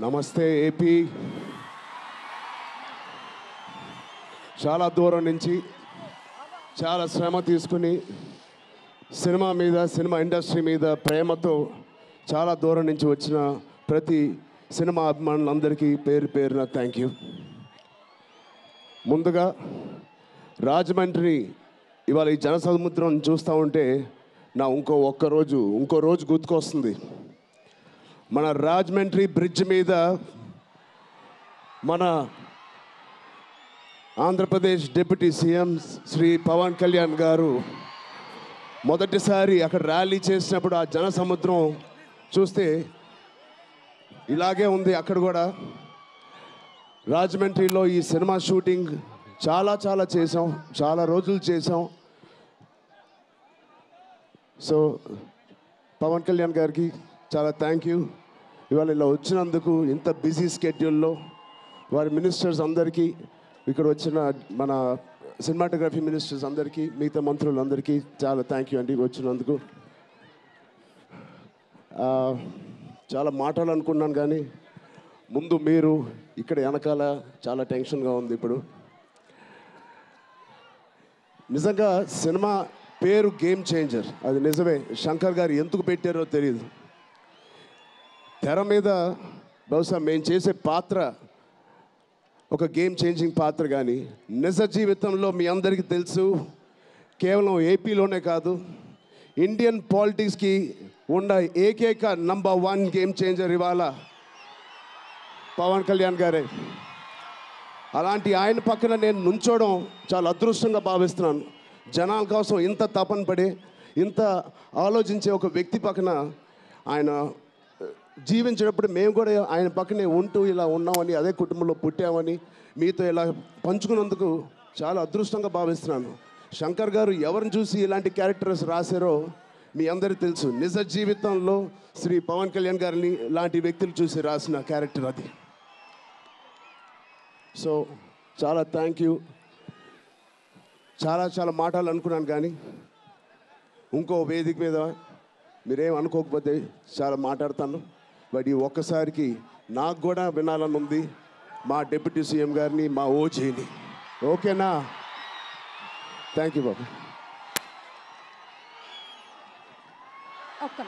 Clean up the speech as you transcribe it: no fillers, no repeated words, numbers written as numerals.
నమస్తే ఏపీ. చాలా దూరం నుంచి చాలా శ్రమ తీసుకుని సినిమా ఇండస్ట్రీ మీద ప్రేమతో చాలా దూరం నుంచి వచ్చిన ప్రతి సినిమా అభిమానులందరికీ పేరు పేరున థ్యాంక్ యూ. ముందుగా రాజమండ్రి ఇవాళ ఈ జనసముద్రం చూస్తూ ఉంటే నా ఇంకో రోజు గుర్తుకొస్తుంది. మన రాజమండ్రి బ్రిడ్జ్ మీద మన ఆంధ్రప్రదేశ్ డిప్యూటీ సీఎం శ్రీ పవన్ కళ్యాణ్ గారు మొదటిసారి అక్కడ ర్యాలీ చేసినప్పుడు ఆ జనసముద్రం చూస్తే ఇలాగే ఉంది. అక్కడ కూడా రాజమండ్రిలో ఈ సినిమా షూటింగ్ చాలా చేసాం, చాలా రోజులు చేసాం. సో పవన్ కళ్యాణ్ గారికి చాలా థ్యాంక్ యూ. ఇవాళ ఇలా వచ్చినందుకు ఇంత బిజీ స్కెడ్యూల్లో వారి మినిస్టర్స్ అందరికీ, ఇక్కడ వచ్చిన మన సినిమాటోగ్రఫీ మినిస్టర్స్ అందరికీ, మిగతా మంత్రులందరికీ చాలా థ్యాంక్ యూ అండి వచ్చినందుకు. చాలా మాట్లాడాలనుకున్నాను కానీ ముందు మీరు ఇక్కడ వెనకాల చాలా టెన్షన్గా ఉంది. ఇప్పుడు నిజంగా సినిమా పేరు గేమ్ చేంజర్, అది నిజమే. శంకర్ గారు ఎందుకు పెట్టారో తెలియదు. తెర మీద బహుశా మేము చేసే పాత్ర ఒక గేమ్ చేంజింగ్ పాత్ర, కానీ నిజ జీవితంలో మీ అందరికీ తెలుసు, కేవలం ఏపీలోనే కాదు ఇండియన్ పాలిటిక్స్కి ఉన్న ఏకైక నంబర్ 1 గేమ్ చేంజర్ ఇవాళ పవన్ కళ్యాణ్ గారే. అలాంటి ఆయన పక్కన నేను నుంచోవడం చాలా అదృష్టంగా భావిస్తున్నాను. జనాల కోసం ఇంత తపన పడి ఇంత ఆలోచించే ఒక వ్యక్తి పక్కన ఆయన జీవించేటప్పుడు మేము కూడా ఆయన పక్కనే ఉంటూ ఇలా ఉన్నామని, అదే కుటుంబంలో పుట్టామని మీతో ఇలా పంచుకున్నందుకు చాలా అదృష్టంగా భావిస్తున్నాను. శంకర్ గారు ఎవరిని చూసి ఇలాంటి క్యారెక్టర్స్ రాశారో మీ అందరికీ తెలుసు. నిజ జీవితంలో శ్రీ పవన్ కళ్యాణ్ గారిని లాంటి వ్యక్తులు చూసి రాసిన క్యారెక్టర్ అది. సో చాలా థ్యాంక్ యూ. చాలా మాట్లాడాలనుకున్నాను కానీ ఇంకో వేదిక మీద మీరేం అనుకోకపోతే చాలా మాట్లాడతాను. బట్ ఈ ఒక్కసారికి నాకు కూడా వినాలని ఉంది మా డిప్యూటీ సీఎం గారిని, మా ఓజీని. ఓకేనా? థ్యాంక్ యూ బాబు. ఒక్క